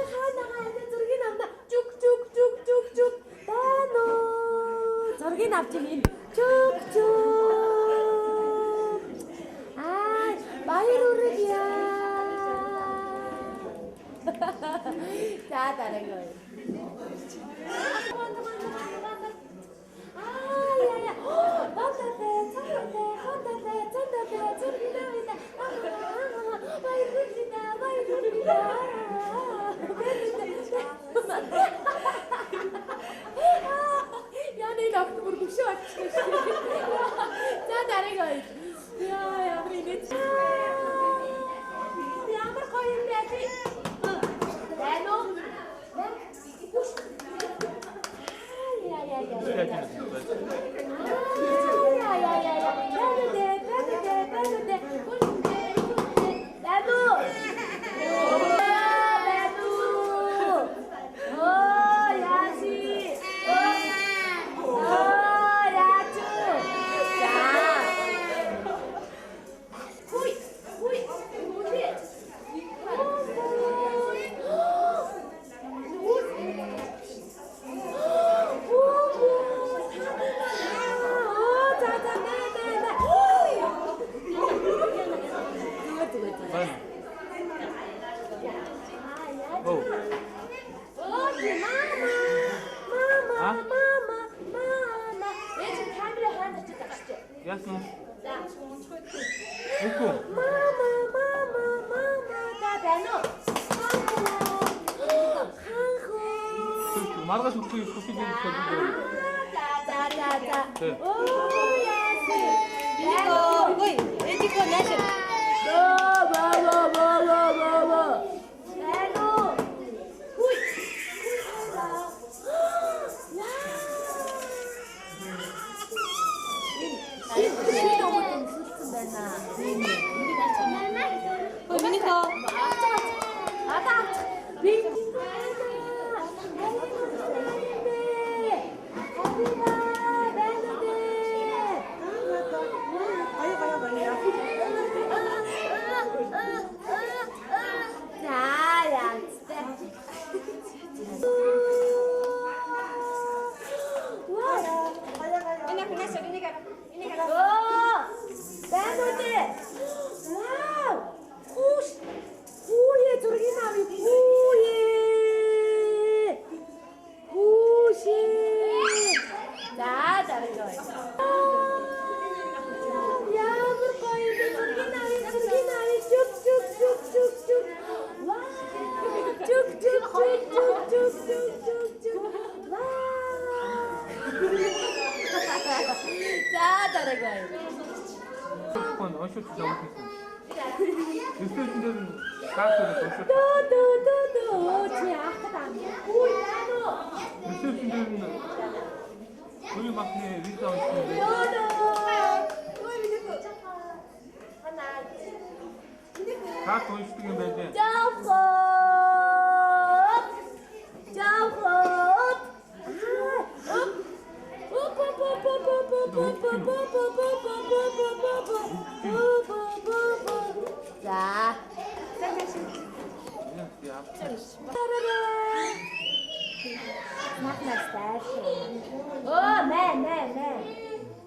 하나가 이제 저렇게 남다. 쭉쭉쭉쭉쭉. 나노. 저렇게 납치민. 쭉쭉. 아, 마이로르기야. 자, 다른 거예요. 아, 야야. 헌다대, 천다대, 헌다대, 천다대, 천비나이다. 마이루리다, 마이루리다. 야, 내 낙도 모르고 쉬었지. 자, 다른 거예요. 야, 우리 이제 차. 양말 거인데지. 내놓. Ясно. Да. Уку. Мама, да, бано. Маргааш өгөх юм шүхий гэж хэлдэг. За. Оо, яаси. Ой, эдико нэшэ. Бо. Бано. Хуй. 어쇼트 잡으셨어요. 뉴스인들은 가스를 어쇼트. 뉴스인들은 우리 막내 리더 하시는데. 가스 어쇼트가 되지.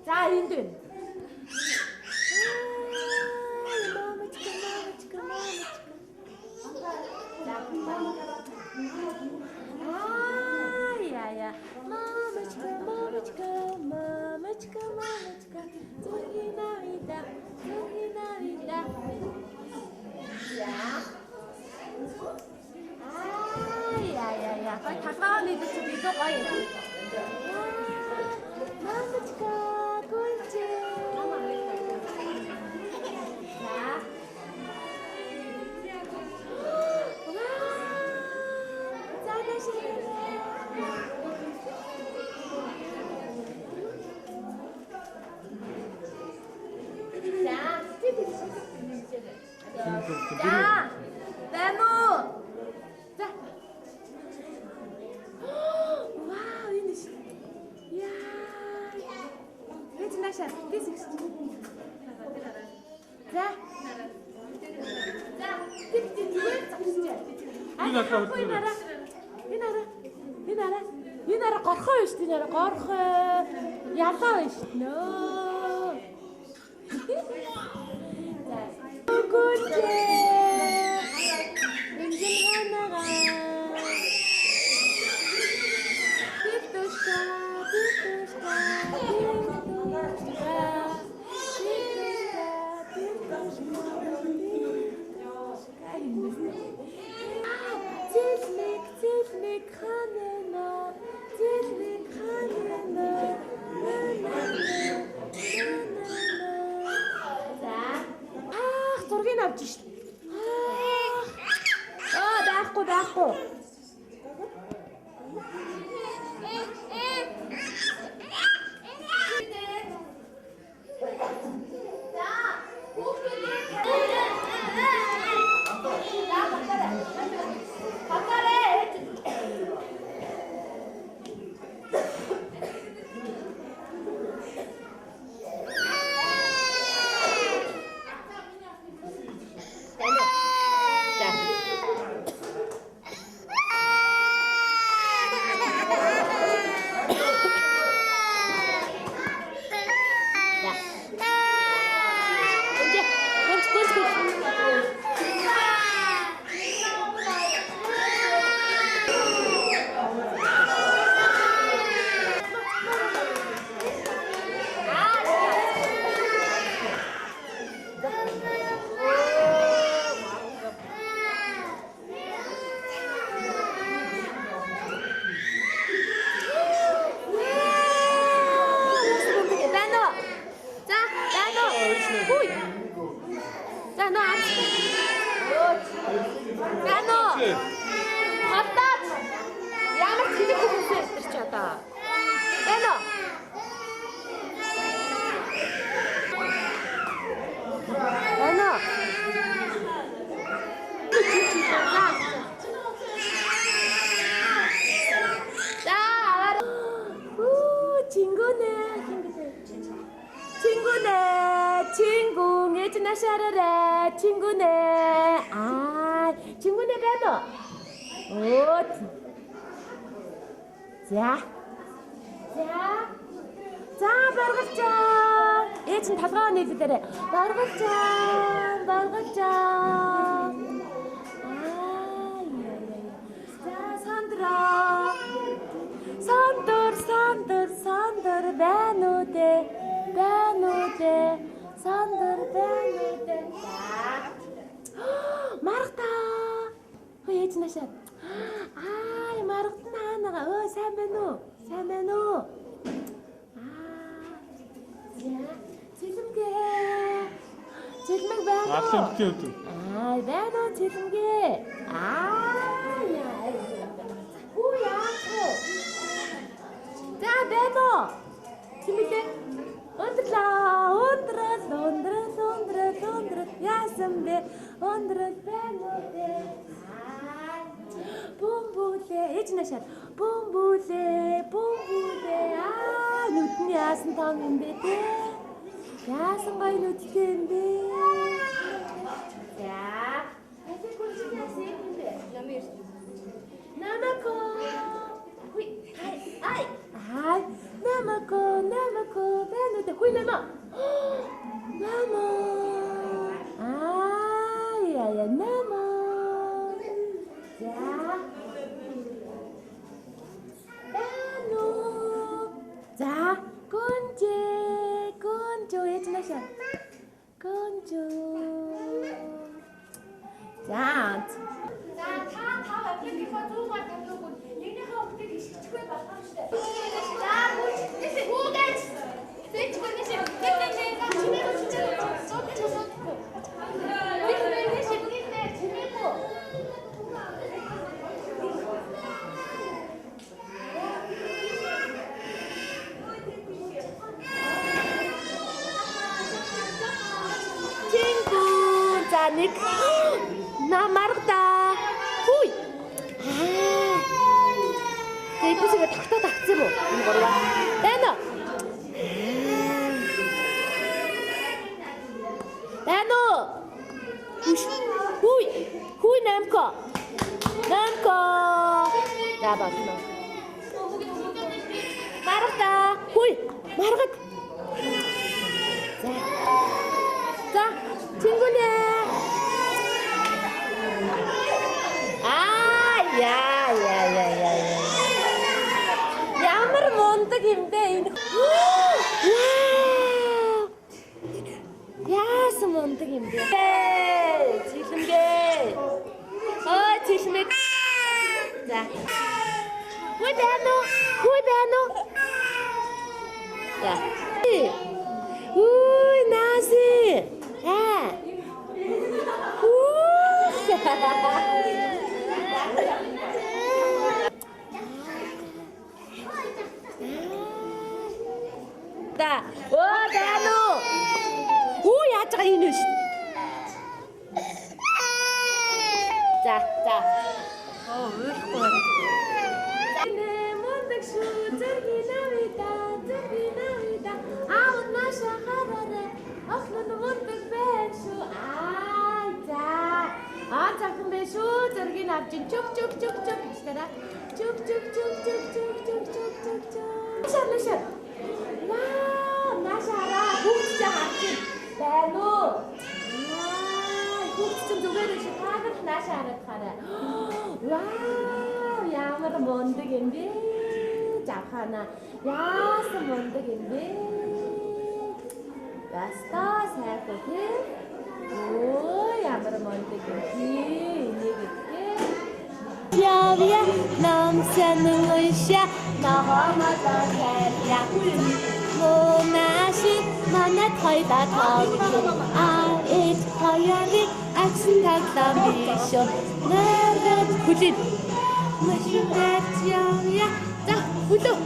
자, 인든. 야야. Мамочка, 저기 나이다. 야야야. 거의 가까운 애들 좀 이거 거의. 마마치카 꼴찌. 자. 와. 짜다시네. 자, 네모. 자. 와우, ini. Ya. Ini nasha. This is. 자. 자. 틱틱. 자. Энэ араа горхоо биш тийм араа горхоо ялаа биш нөө. Гүгүлээ. Инженернага. Тэтушка. Зэлмэг ханана. За. Зургийг авч шít. Даахгүй. 친구 예진아 샤라라 친구네 친구네 배도 자 баргалчаа 예진 толгоо нийлдээрээ баргалчаа за сандр байна уу дээ Сандер байна. Маргата. Ээж нашаа. Маргата нага. Сайн байна уу? Цэлмэг байна. Ахлантай үү? Байна уу цэлмгээ. За байна уу? Цэлмгээ. Ундрал яасан бэ? Ундрал байна уу дээ? Бөмбөлөө ээж нашаа. Бөмбөлөө нүд нь яасан том юм бэ те? Яасан гоё нүдтэй юм бэ? За. Эцэг хүнч яасан юм бэ? Намако. Намако байна уу? Хүй нама. Нама. Нама. За. Бано. За, кончо ээж нашаа. Кончо. За. Та аппликейшн зүүгээр тавьлаагүй. Нэгнийхээ өгтөг ишчихгүй болгоом штэ. За, хүүгэж. Тэчгүй нэшээ. Нэг намаргада хүй тэйпсгээ тогтоод авцсан юм уу энэ гурваа байна уу хүй намко Янко. За болно. Маргата. Хүй, маргат. За, 친구네. Я. Ямар мундаг юм бэ энэ. Яасан мундаг юм бэ? Цэлмгээ. Цэлмэг. За. Хүй байна уу? За. Наси. Да. байна уу? Яаж байгаа юм биш. За. Өөрөхгүй байна. Мундаг шүү. Зэргинавида. Аав наша хараарэ. Охлон мундаг байх шүү. Захын байх шүү. Зэргийг авч чүк гэсээрээ. Чүк. Шар. Вау, нашаараа хүүхд чинь авч байна уу? Хүүхд чинь зүгээр шүү. Таагаар наашаа хараад хараа. Вау, ямар мундаг юм бэ? Жахана. Яасан мундаг юм бэ? Яста сайхан тийм. Ямар мундаг юм бэ? Энийг ихтэй. Явъя намсан уншаа ногоомоо хайря. Монаши манад хоёроо эд хоёрыг агсан таглаа бишо. Нэрд хүлээд машинад явъя. За хүлээ.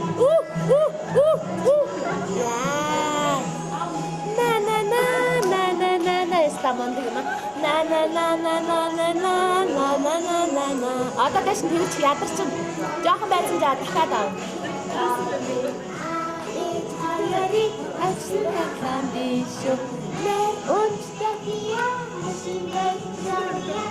На стамондаг юм. На. Одоо дэш тэгж ядарчин. Жохон байсан за дахиад ав. Яри агсан таглаа бишо. Нэр унтахия машинад явъя.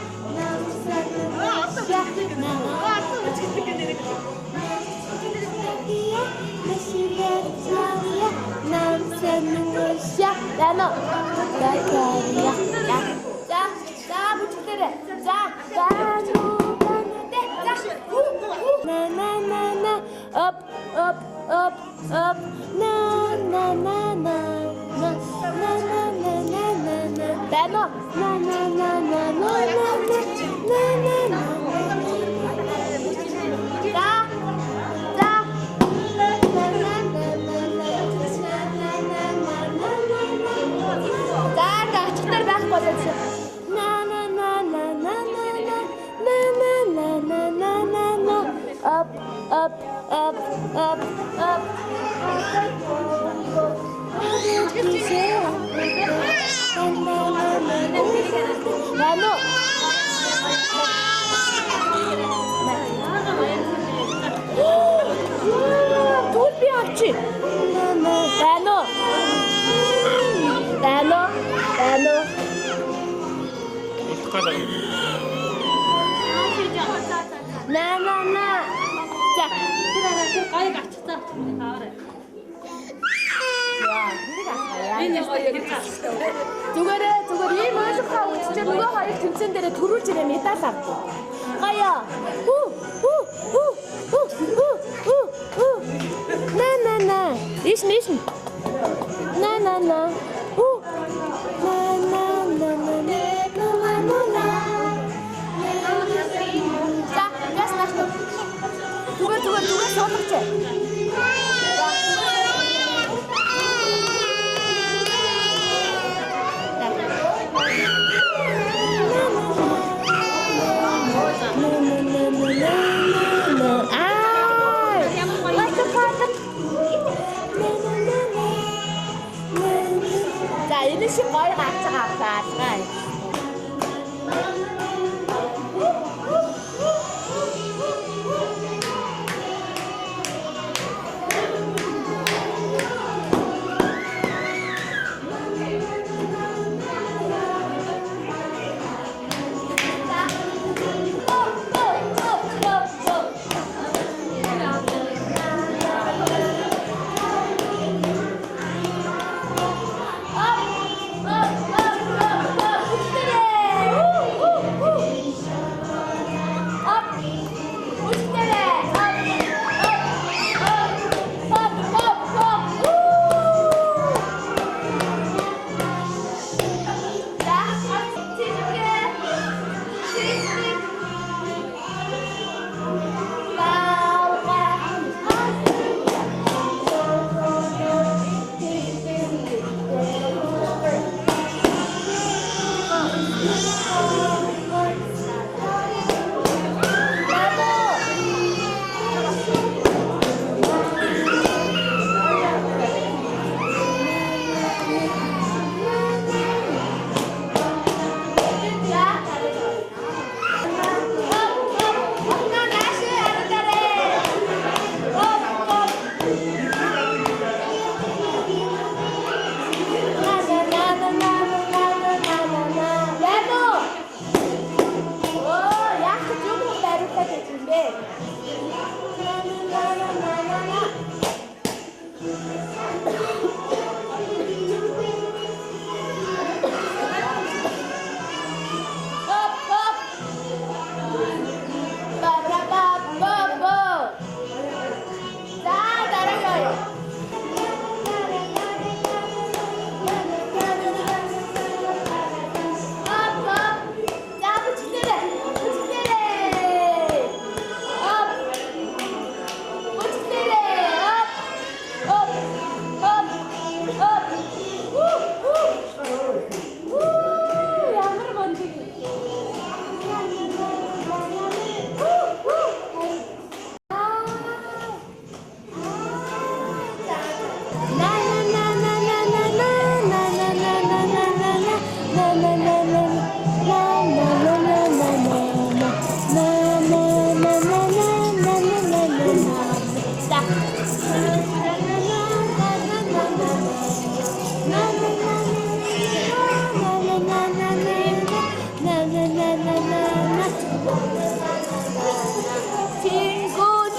Зүгээр ийм ойлгохоо үчиж нөгөө хоёр тэмцэн дээр төрүүлж ирээ медаль авдаг. Гая. На. Иш. На. За, газ нах. Зүгээр суулгач.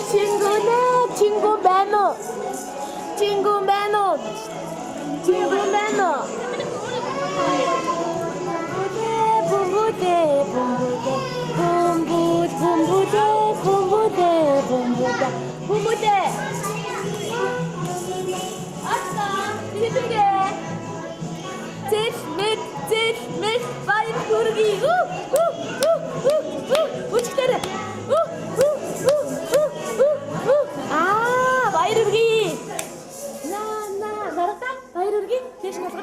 친구 매너. 친구 매너. 친구 매너. 봄부대 아싸 뒤두개 셋넷 파인 구르기 우치테레 아 바이르기 나 말았다 바이르기 대신 가서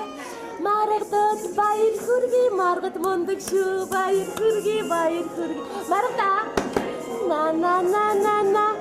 말았다 바이르기 말았다 몬득슈 바이르기 말았다 나나나나나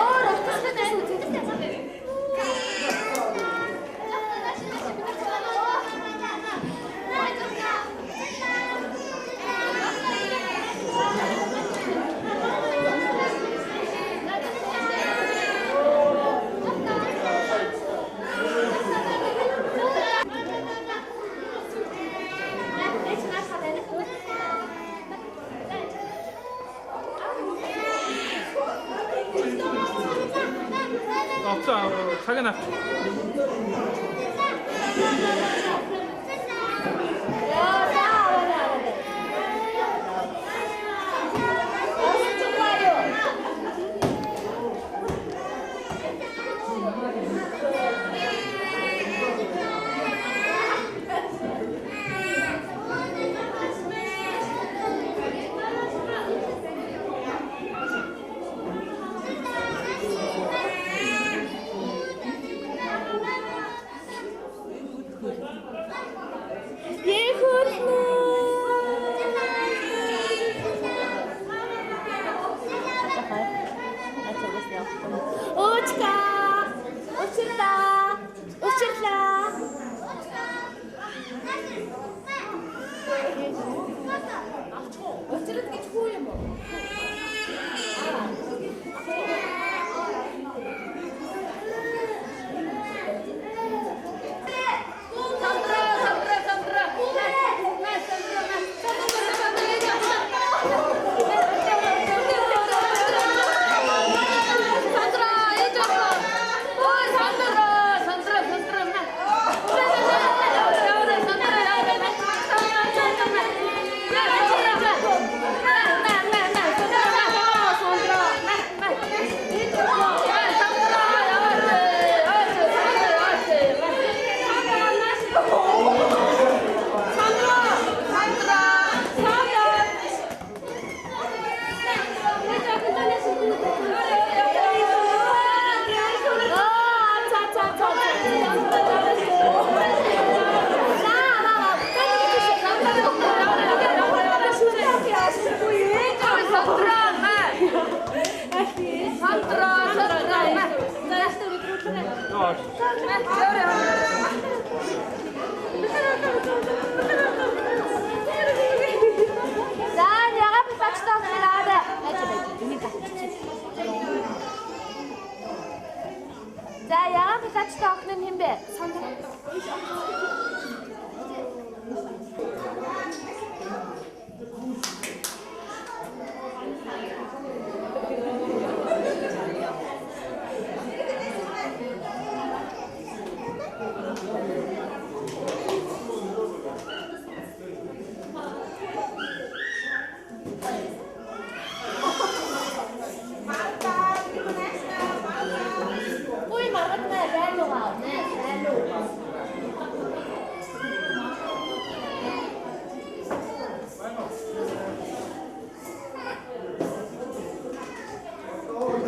Oh, 없어. 자기나. 자, 양앞에 같이 닦는 힘배. Ui, mà rất là ra luôn à, nè, ra luôn à.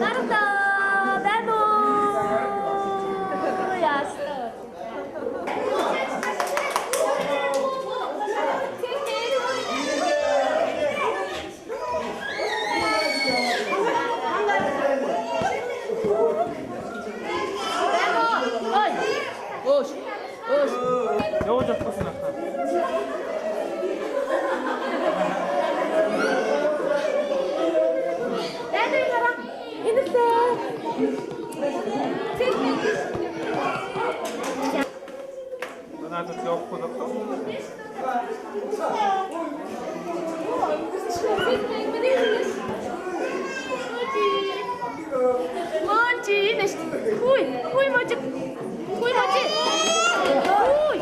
Naruto, Demo, Yasuo. 영어 좀 보시나. Demo 가라. 이랬어. 나도 기억 보셨어? Monty, ui, ui, Monty, ui, Monty, ui.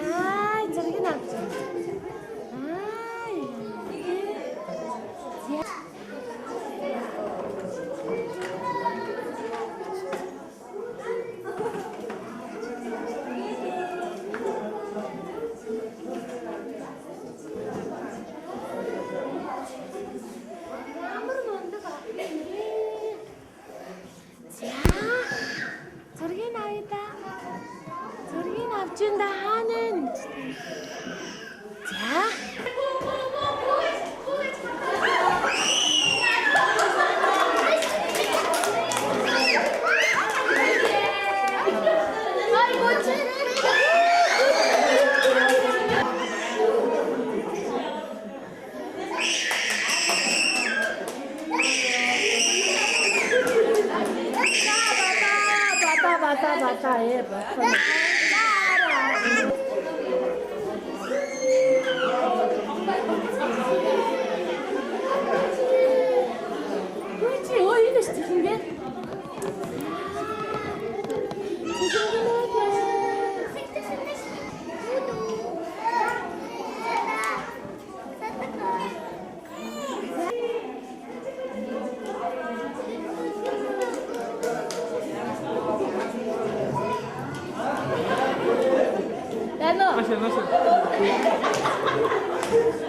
Ah, 저렇게 낫죠. 아, 이게. балаа ээ болох. Чи өө энэ ч тиймээ.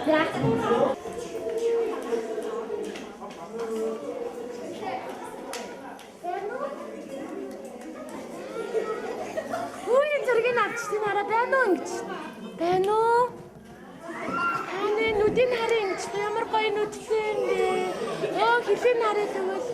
Nasıl? Ой, зургийг авчихсан хараа байна уу ингэж. Байна уу? Аны нүдийн хараа ингэж ямар гоё нүдтэй юм бэ? Оо, хилийн хараа тэгвэл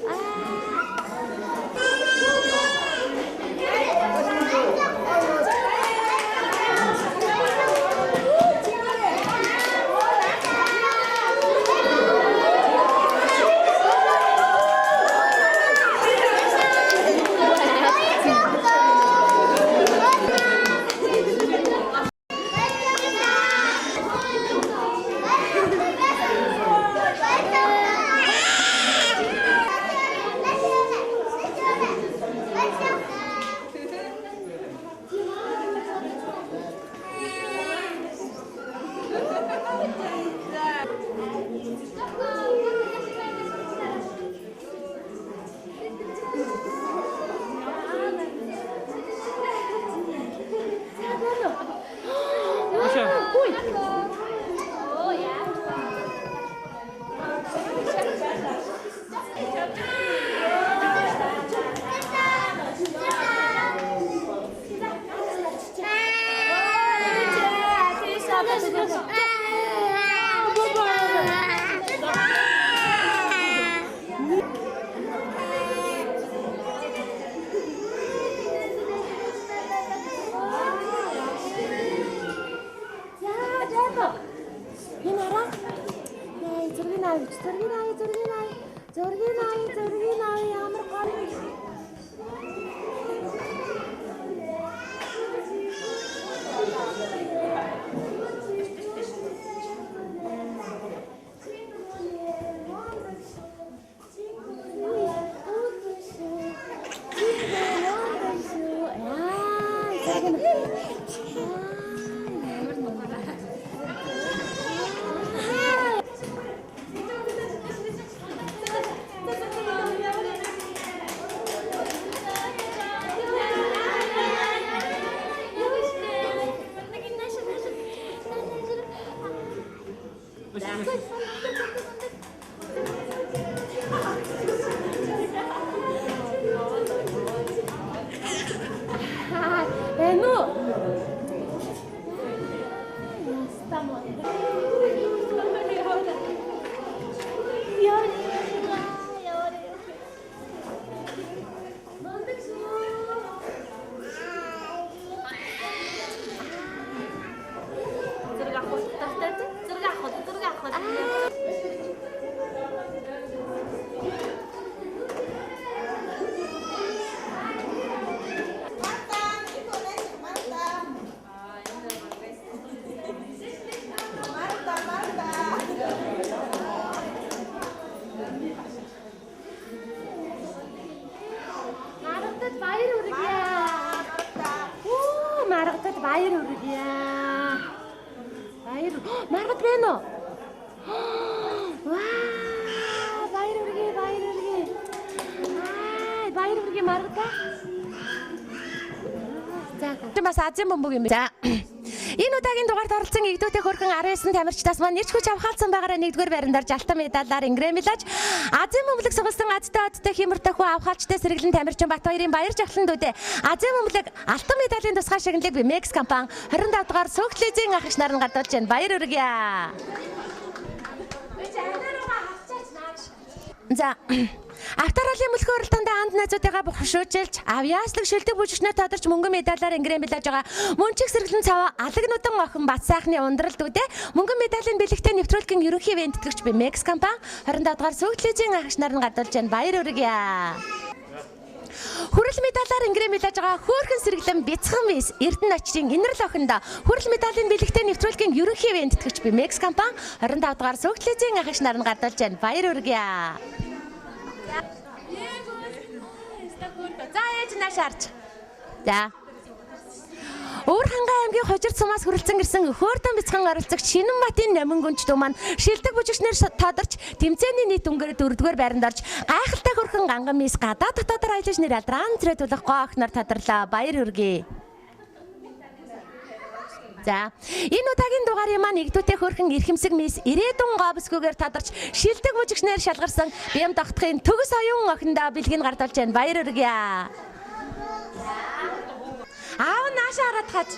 зургийг ямар гоё. Баяр хүргье. Баяр. Маргад байна уу? Ваа! Баяр хүргье, баяр хүргье. Аа, баяр хүргье маргад. За, бас Азийн бөмбөг юм. За. Энэ удаагийн дугаарт оролцсон игдүүтэй хөрхөн 19 тамирчдаас маань нэрч хүч авахалсан байгаараа нэгдүгээр байранд орж алтан медалаар ингрэмлэж Азийн бөмбөлөг сугалсан Азтай одтой хэмэртэй хүү авахалчтай сэргэлэн тамирчин Батбаярын баяр жавхлан дүүдээ Азийн бөмбөлөг алтан медалийн тусгай шагналыг Бимекс компани 25 дугаар Сүхлэзийн ах иш нар нь гадуулж байна. Баяр хүргье. За Авторолын мөлхөө уралдаанд анд найзуудыгаа бохиршуулж авьяаслаг шилдэг бүжигчнээ тодорч мөнгөн медалаар ингрэмлэж байгаа мөнчиг сэргэлэн цав алагнуудан охин Бат сайхны ундралд үдэ мөнгөн медалийн бэлэгтэй нэвтрүүлгийн ерөнхий ивент тэтгэгч Бимекс компани 25 дугаар Сүхлэзийн ах иш нар нь гадуулж байна. Баяр хүргье. Хүрэл медалаар ингрэм мэдээж байгаа хөөрхөн сэргэлэн бяцхан мис Эрдэнэ очрын инэрл охиндоо хүрэл медалийн бэлэгтэй нэвтрүүлгийн ерөнхий ивент тэтгэгч би Мекс компани 25 дугаар Сүхтлэзийн ахыш нар нь гардуулж байна. Баяр хүргье. За ээж нааш харж. За. Өөр хангай аймгийн Хожир цумаас хүрэлцэн ирсэн хөөрдөн бяцхан оролцогч Шинэнбатын Номингүнч дүү маань шилдэг бүжигчнэр тодорч тэмцээний нийт өнгөөр 4-р байранд орж гайхалтай хөрхөн ганган мис гадаа дотоодор аялаж нэр алдран зэрэг тулах гоо охноор тодорлоо. Баяр хүргэе. За энэ удаагийн дугаарын маань нэгдүтэй хөрхөн эрхэмсэг мис ирээдүйн говсгүйгээр тодорч шилдэг бүжигчнэр шалгарсан Бям тогтхын төгс оюун охиндоо бэлгийг гардуулж байна. Баяр хүргэе. Аав наашаа хараад хаж.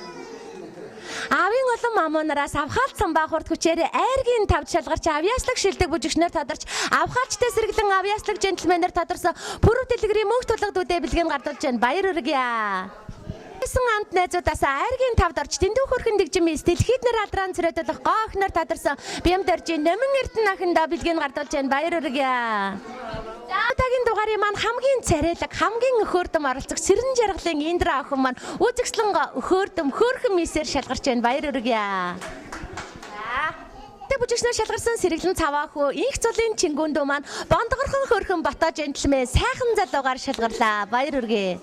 Аавын олон мамуунараас авхаалт самбаа хурд хүчээр айргийн тавд шалгарч авьяаслаг шилдэг бүжигчнэр тодорч авхаалчтай сэргэлэн авьяаслаг джентльменээр тодорсон пүрэв дэлгэрийн мөнх тулга дүүдээ бэлгийн гардуулж байна. Баяр хүргэе. Эсэн амт найзуудаас айргийн тавд орч дэндүү хөрхөн дэгжмэс дэлхийд нэр алдран цэрэтэлэх гоо охноор тодорсон Бям дөржийн Номин Эрдэнэ охиндоо бэлгийг гардуулж байна. Баяр хүргэе. Тагийн дугаарын маань хамгийн царайлаг, хамгийн өхөөрдөм оролцогч Сэрэн жаргалын Индра охин маань үзэгслэн өхөөрдөм хөөрхөн мисээр шалгарч байна. Баяр хүргэе. Бүжигчнэр шалгарсан сэргэлэн цаваа хөө инх цулын чингүүн дүү маань бондгорхон хөөрхөн бото джентльмен сайхан залуугаар шалгарлаа. Баяр хүргэе.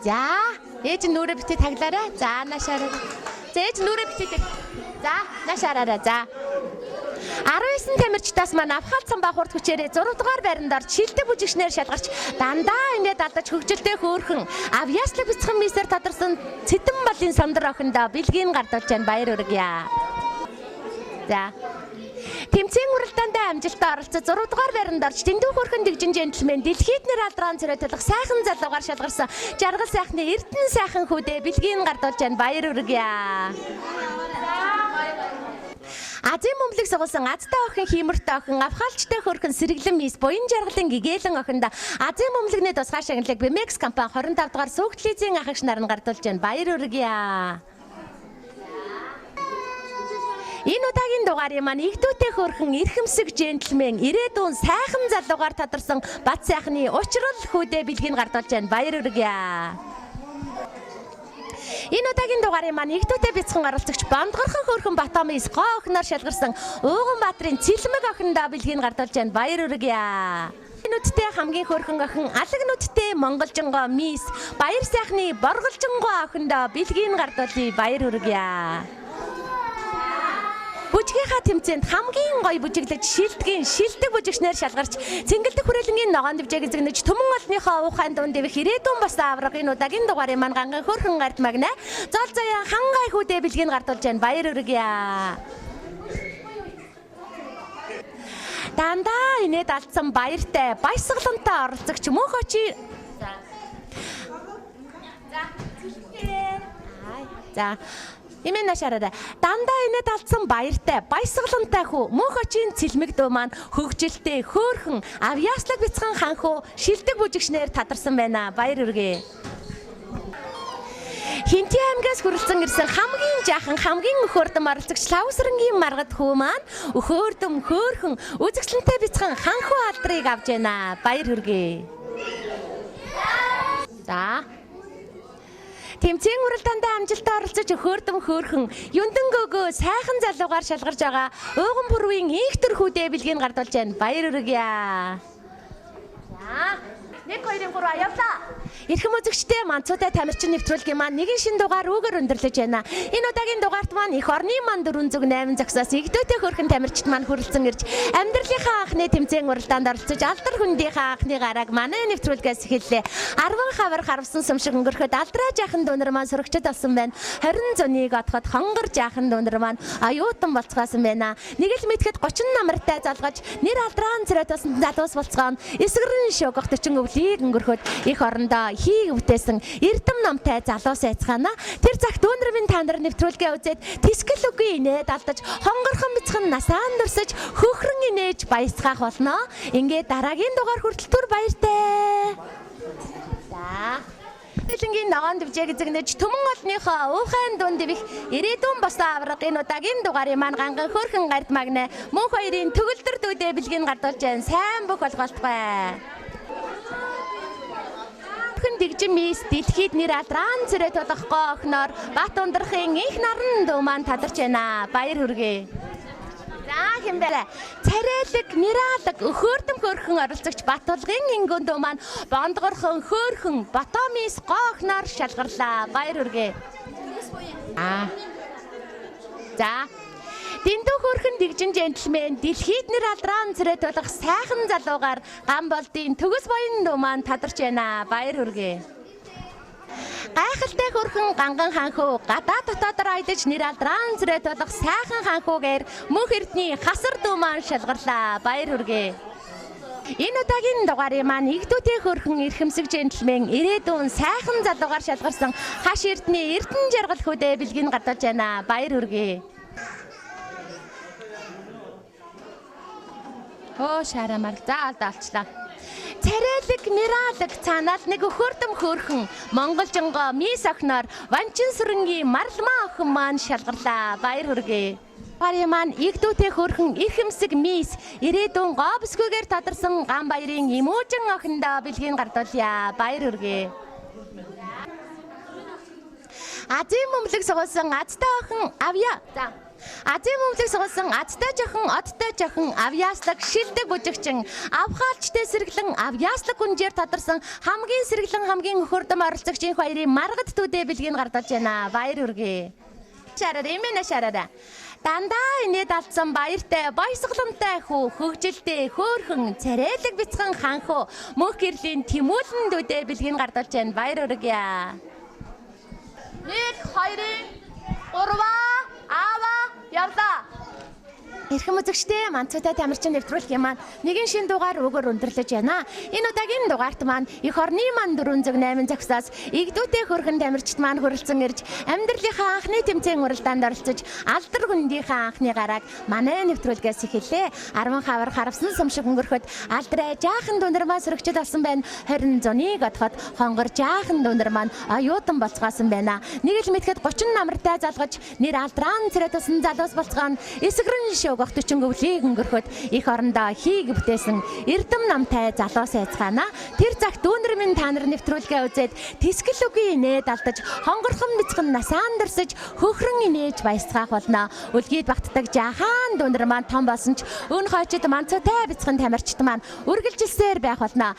За, ээж нүрэ битээ таглаарай. За, наашаарай. За, ээж нүрэ битээ. За, наашаарай. За. 19 тамирчдаас маань авхаалт самбаа хурд хүчээр 6 дугаар байранд орж шилдэг бүжигчнэр шалгарч дандаа инээд алдаж хөгжилтэй хөөрхөн авьяаслаг бяцхан мисээр тодорсон Цэдэн балын самдар охиндоо бэлгийг гардуулж байна. Баяр хүргэе. За. Тэмцээн уралдаанд амжилттай оролцож 6 дугаар байранд орж дэндүү хөрхөн дэгжин джентльмен дэлхийд нэр алдран цэрэтэлэх сайхан залуугаар шалгарсан жаргал сайхны Эрдэнэ сайхан хүүдээ бэлгийг гардуулж байна. Баяр хүргэе. Азийн бөмбөлөг сугалсан Азтай охин Хиймэртэй охин авхаалчтай хөрхөн сэргэлэн мис буян жаргалын гэгээлэн охиндоо Азийн бөмбөлөгний тусгай шагналыг Бэмекс компани 25 дугаар Сүхтлэзийн ахыш нар нь гардуулж байна. Баяр хүргэе. Энэ удаагийн дугаарын маань игдүүтэй хөрхөн эрхэмсэг джентльмен ирээдүйн сайхан залуугаар тодорсон Бат сайхны учрал хүүдээ бэлгийг гардуулж байна. Баяр хүргэе. Энэ удаагийн дугаарын маань игдүүтэй бяцхан оролцогч бондгорхон хөрхөн Батомис гоо охноор шалгарсан Ууган Баатрын Цэлмэг охиндоо бэлгийг гардуулж байна. Баяр хүргэе. Нүдтэй хамгийн хөрхөн охин алаг нүдтэй монголжингоо мис баяр сайхны борголжингоо охиндоо бэлгийг гардуулъя. Баяр хүргэе. Бүжгийнхаа тэмцээнд хамгийн гоё бүжиглэж шилдэг бүжигчнэр шалгарч цэнгэлдэх хүрээлэнгийн ногоон дэвжээг эзэгнэж түмэн олныхоо ухаан дунд дэвэх ирээдүйн бос авраг энэ удаагийн дугаарын маань ганган хөрхөн гард магна зол заяа хангай хүүдээ бэлгийг гардуулж байна. Баяр хүргэе. Дандаа инээд алдсан баяртай баясгалантай оролцогч мөнх очи. За. Имэн нашаараа дандаа инээд алдсан баяртай баясгалантай хүү мөнх очийн Цэлмэг дүү маань хөгжилтэй хөөрхөн авьяаслаг бяцхан ханхуу шилдэг бүжигчнэр тадарсан байна. Баяр хүргэе. Хинти аймгаас хүрэлцэн ирсэн хамгийн жаахан хамгийн өхөөрдөм оролцогч Лавсрангийн маргад хүү маань өхөөрдөм хөөрхөн үзэгсэлэнтэй бяцхан ханхуу алдрыг авж байна. Баяр хүргэе. За Тэмцээн уралдаанд амжилттай оролцож өхөөрдөм хөөрхөн юндан гөгөө сайхан залуугаар шалгарж байгаа Ууган пүрвийн инх төр хүүдээ бэлгийг гардуулж байна. Баяр хүргэе. За 1 2 3 явлаа. Эрхэм үзэгчтэй манцуудай тамирчин нэвтрүүлгийн маань нэгэн шин дугаар үүгээр өндөрлөж байна. Энэ удаагийн дугаарт маань эх орны маань 408 зогсоос игдүүтэй хөрхөн тамирчид маань хүрэлцэн ирж амьдралынхаа анхны тэмцээн уралдаанд оролцож алдар хүндийнхаа анхны гарааг манай нэвтрүүлгээс эхэллээ. 10 хавар харвсан сүм шиг өнгөрөхөд алдраа жаахан дүүнер маань сурагчд болсон байна. 20 зунийг отоход хонгор жаахан дүүнер маань аюутан болцгоосон байна. Нэг л мэдхэд 30 намартай залгаж нэр алдраа цэрэтэлсэн залуус болцгоон эсгэрэн шогох 40 өвлийг өнгөрөхөд их орондоо хийг бүтээсэн эрдэм номтой залуу сайцгаана. Тэр цагт дүүнер минь та нар нэвтрүүлгээ үзээд тэскэл үгүй инээд алдаж хонгорхон бяцхан насаан дурсаж хөхрөн инээж баясгаах болно. Ингээд дараагийн дугаар хүртэл түр баяртай. За Дэлэнгийн ногоон дэвжээг эзэгнэж түмэн олныхоо уухайн дунд дэвих ирээдүйн бос авраг энэ удаагийн дугаарын маань ганган хөрхөн гард магнаа мөн хоёрын төгөлдөр дүүдээ бэлгийг гардуулж байна. Сайн бүх олголтгой. Хэн дэгжин мис дэлхийд нэр алдран цэрэ тулахгүй охноор Бат ундрахын их наран дүү маань тадарч байна. Баяр хүргэе. За хэмбэрэ. Царайлаг, миралаг, өхөөрдөм хөрхөн оролцогч Батулгын ингүүн дүү маань бондгорхон хөөрхөн Ботомис гоохноор шалгарлаа. Баяр хүргэе. За. Дэндүү хөрхөн дэгжин джентльмен дэлхийд нэр алдран цэрэ тулах сайхан залуугаар Гамболдын төгс боён дүү маань тадарч байна. Баяр хүргэе. Гайхалтай хөрхөн ганган ханхуу гадаа дотоодор аялаж нэр алдран цэрэ тулах сайхан ханхуугаар мөнх эрдний хасар дүү маань шалгарлаа. Баяр хүргэе. Энэ удаагийн дугаарыг маань игдүүтэй хөрхөн эрхэмсэг джентльмен ирээдүйн сайхан залуугаар шалгарсан хаш эрдний эрдэн жаргал хөдөө бэлгийг гардуулж байна. Баяр хүргэе. Оо шарамар заалд олчлаа. Царайлаг, миралаг цаанаас нэг өхөөрдөм хөөрхөн монголжинго мис охноор Ванчин сүрэнгийн марлмаа охин маань шалгарлаа. Баяр хүргэе. Барийн маань игдүүтэй хөрхөн эрхэмсэг мис ирээдүйн говсгүйгээр тодорсон ган баярын имүүжин охиндоо бэлгийг гардуулъя. Баяр хүргэе. Азийн мөмлөг сугуулсан азтай охин авья. За. Азийн мөмлөг сугуулсан азтай жохон, одтой жохон, авьяаслаг, шилдэг бүжигчин, авхаалчтай сэргэлэн, авьяаслаг гүнжээр тодорсон хамгийн сэргэлэн хамгийн өхөрдөм оролцогчийн хоёрын маргад төдөө бэлгийг гардуулж байна. Баяр хүргэе. Шараар эмээ шараараа. Дандаа инээд алдсан баяртай, баясгаламтай хүү, хөгжилтэй, хөөрхөн, царайлаг бяцхан ханхуу, мөнх гэрлийн тэмүүлэн төдөө бэлгийг гардуулж байна. Баяр хүргэе. 1 2 3 Ава явлаа. Эрхэм үзэгчдээ манцуутай тамирчин нэвтрүүлгийн маань нэгэн шин дугаар өгөр өндөрлөж байна. Энэ удаагийн дугаарт маань эх орны маань 408 загсаас игдүүтэй хөрхөн тамирчид маань хүрэлцэн ирж амьдралынхаа анхны тэмцээн уралдаанд оролцож алдар хүндийнхаа анхны гарааг манай нэвтрүүлгээс эхэллээ. 10 хавар харавсан сум шиг өнгөрөхөд алдраа жаахан дүнэр маань сөрөгчд болсон байна. 20 зуныг одоход хонгор жаахан дүнэр маань оюутан болцгоосон байна. Нэг л мэтгэд 30 намартай залгаж нэр алдран цэрэ тусан залуус болцгоо эсгэрэн шөө гох 40 өвлийг өнгөрөхөд их орондоо хийг бүтээсэн эрдэм намтай залуу сайцгаана. Тэр цагт дүүнэр минь та нар нэвтрүүлгээ үзээд тэсгэл үгүй инээд алдаж хонгорхон бяцхан насаан дэрсэж хөхрөн инээж баясгаах болно. Үлгийд багтдаг жаахан дүүнэр маань том болсон ч өн хойчид манцуутай бяцхан тамирчид маань үргэлжилсээр байх болно.